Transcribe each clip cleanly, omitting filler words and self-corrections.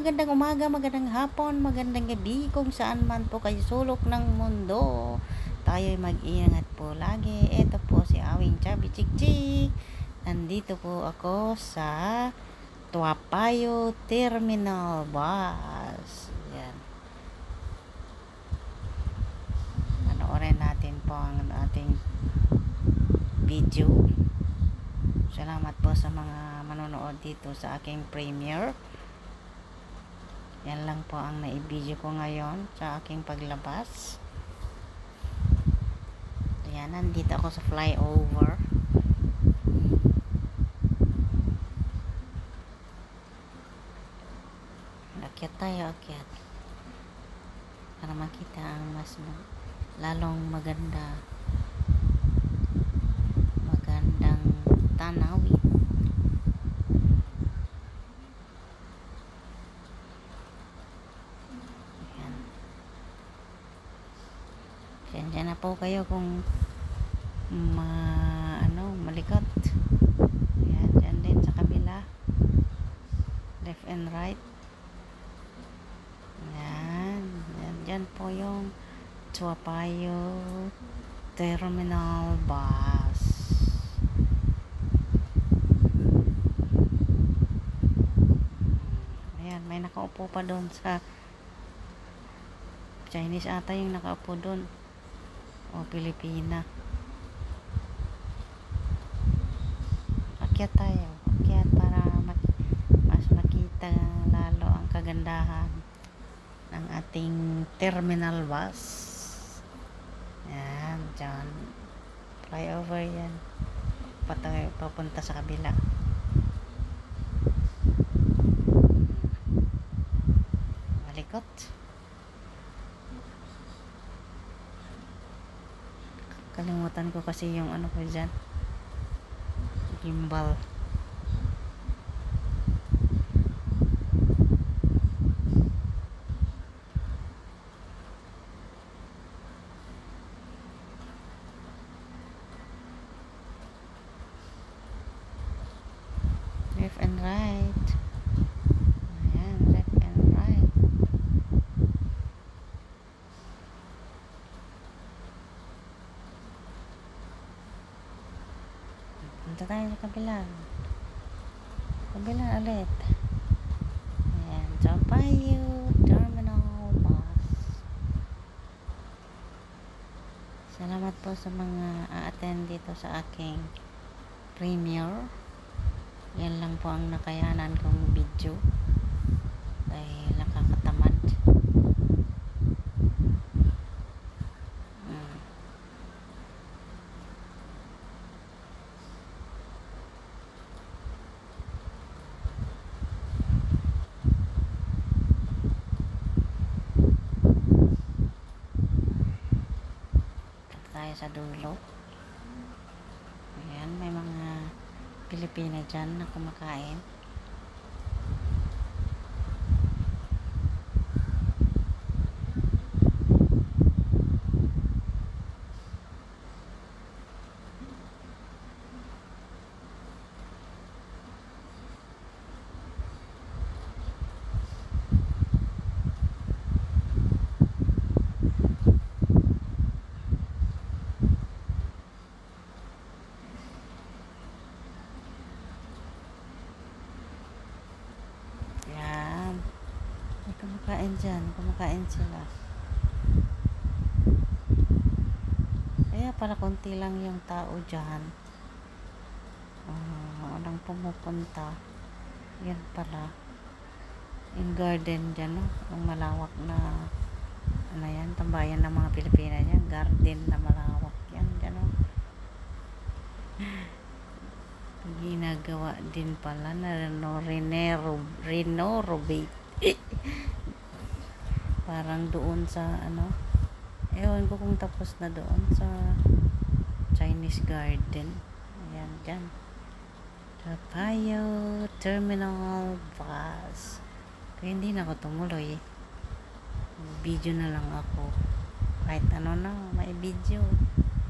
magandang umaga, magandang hapon, magandang gabi kung saan man po kayo sulok ng mundo. Tayo'y mag-iingat po lagi. Ito po si Awing Chubby Chik. Nandito po ako sa Toa Payoh Terminal Bus. Yan. Panoorin natin po ang ating video. Salamat po sa mga manonood dito sa aking premiere. Yan lang po ang naibidyo ko ngayon sa aking paglabas. Ayan, nandito ako sa flyover. Akyat tayo, akyat. Para makita ang mas lalong magandang tanawin. Diyan na po kayo kung malikot. Ayan, dyan din sa kabila. Left and right. Ayan, dyan po yung Toa Payoh Terminal Bus. Ayan, may nakaupo pa doon sa Chinese ata yung nakaupo doon. O Pilipina. Akyat tayo. Akyat para mas makita lalo ang kagandahan ng ating terminal bus. Yan, dyan. Flyover yan. Papunta sa kabila. Malikot. Kalimutan ko kasi yung ano ko dyan, gimbal. Left and right. Ayan, left and right. Punta tayo sa kabila. Kabila ulit. Ayan, Toa Payoh Terminal Bus. Salamat po sa mga a-attend dito sa aking premiere. Yan lang po ang nakayanan kong video. Dahil nakakatamad. Tayo sa dulo. Ayan, may mga Pilipina dyan na kumakain. Kumakain dyan, kumakain sila. Kaya para konti lang yung tao dyan. Walang pumupunta. Yan pala yung garden dyan, no? Yung malawak na yan, tambayan ng mga Pilipina yan. Garden na malawak yan dyan, no? Ginagawa din pala na renovate. Parang doon sa ewan ko kung tapos na doon sa Chinese garden. Ayan, dyan. Toa Payoh Terminal Bus. Kaya hindi na ako tumuloy. Video na lang ako. Kahit may video.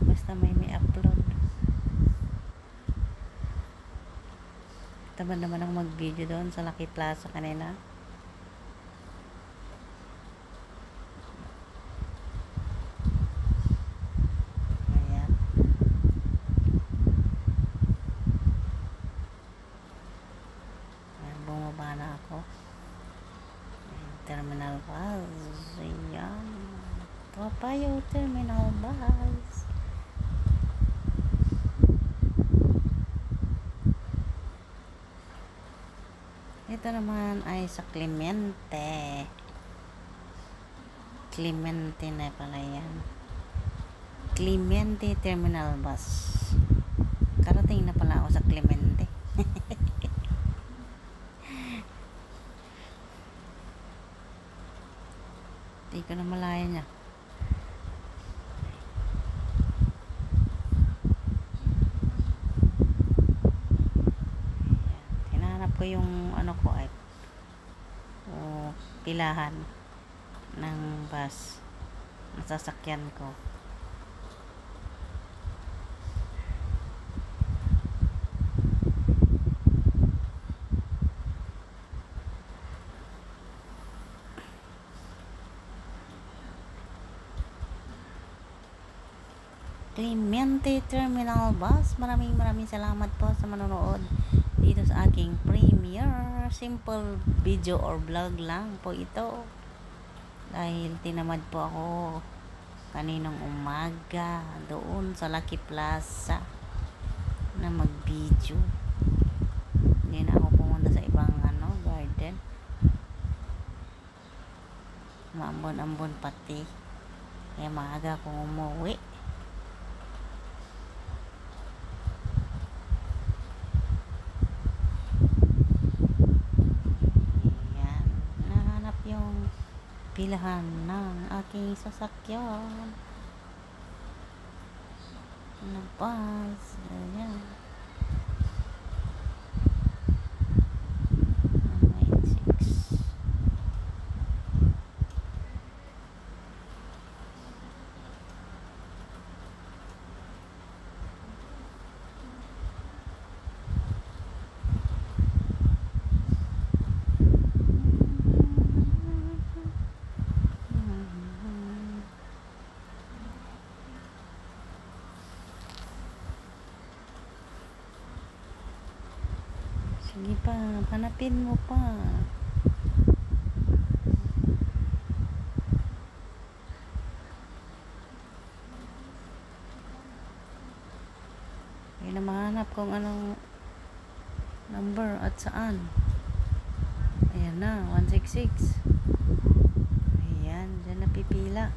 Basta may upload. Tamad naman ako mag-video doon sa Lucky Plaza kanina. Ito naman ay sa Clemente. Clemente na pala yan. Clemente Terminal Bus. Karating na pala ako sa Clemente. Hindi ko na malaya niya. Hinahanap ko yung ano ko ay pilahan ng bus na sasakyan ko. Clemente Terminal Bus. Maraming salamat po sa manonood dito sa aking premiere. Simple video or vlog lang po ito. Dahil tinamad po ako kaninang umaga doon sa Lucky Plaza na mag-video. Hindi na ako pumunta sa ibang garden. Maambon-ambon pati. Kaya maaga akong umuwi. Pilahan ng aking sasakyan na bus. Ayan. 196. Sige pa, hanapin mo pa. Hindi na mahanap kung anong number at saan. Ayan na, 166. Ayan, dyan napipila.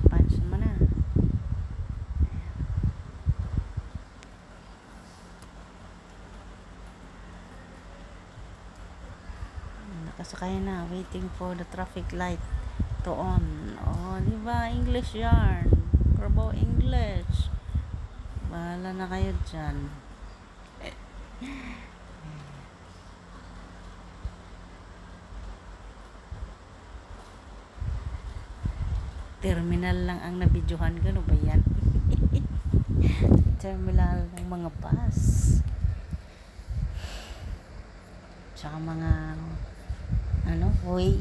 Punch mo na. Nakasakay na, waiting for the traffic light to on. Oh, di ba? English yarn. Turbo English. Bahala na kayo dyan. Terminal lang ang nabidyohan ko. Ano ba yan? Terminal ng mga bus. Tsaka mga way.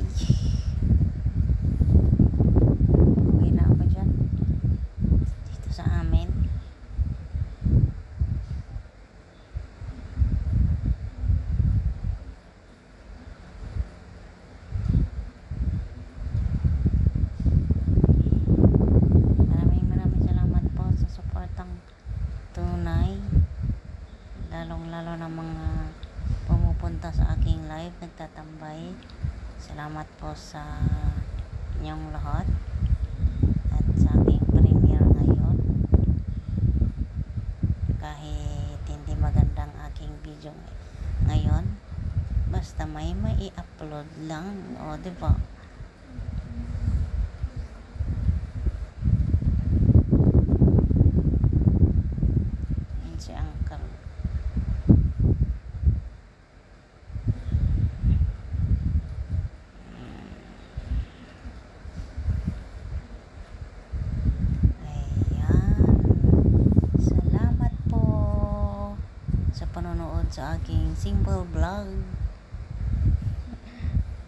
Uwi na ako dyan. Dito sa amin. Tunay, lalong-lalo ng mga pumupunta sa aking live, nagtatambay. Salamat po sa inyong lahat at sa aking premiere ngayon. Kahit hindi magandang aking video ngayon, basta may i-upload lang, o diba? Si Uncle. Ayan. Salamat po sa panonood sa aking simple vlog.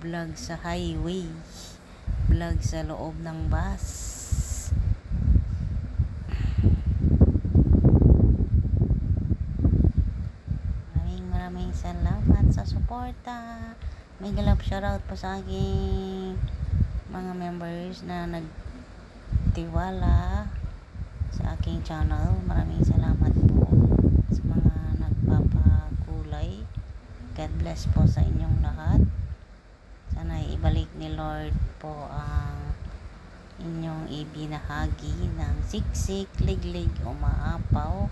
Vlog sa highway. Vlog sa loob ng bus. Maraming salamat sa suporta. Mega love shoutout po sa aking mga members na nagtiwala sa aking channel. Maraming salamat po sa mga nagpapakulay. God bless po sa inyong lahat. Sana ibalik ni Lord po ang inyong ibinahagi ng siksik, liglig o maapaw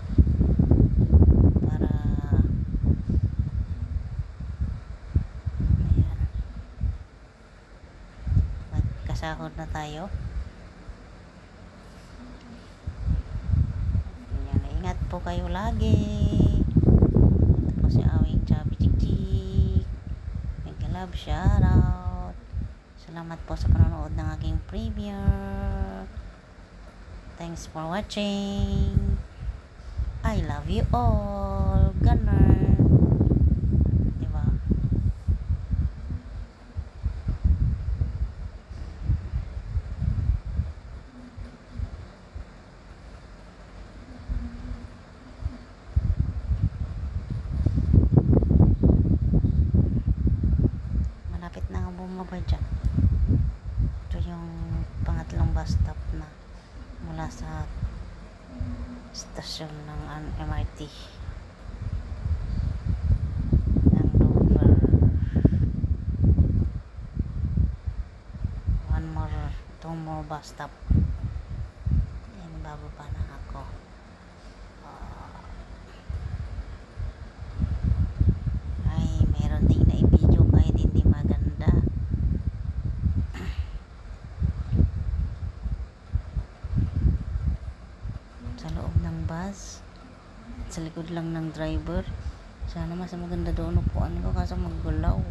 para ayan, magkasahod na tayo. Ayan, ingat po kayo lagi. Ito po si Awing Chubby Chik. Mega love shoutout. Salamat po sa panonood ng aking premiere. Thanks for watching. I love you all. Ganun. Diba? Malapit na nga bumaba dyan. Ito yung pangatlong bus stop na mula sa stasyon ng MRT ng Dover. Two more bus stop. Yan, bababa na ako. Ay, meron din na i-video kahit hindi maganda. Sa loob ng bus, sa likod lang ng driver. Sana mas maganda doon upuan ko, kaso maggalaw.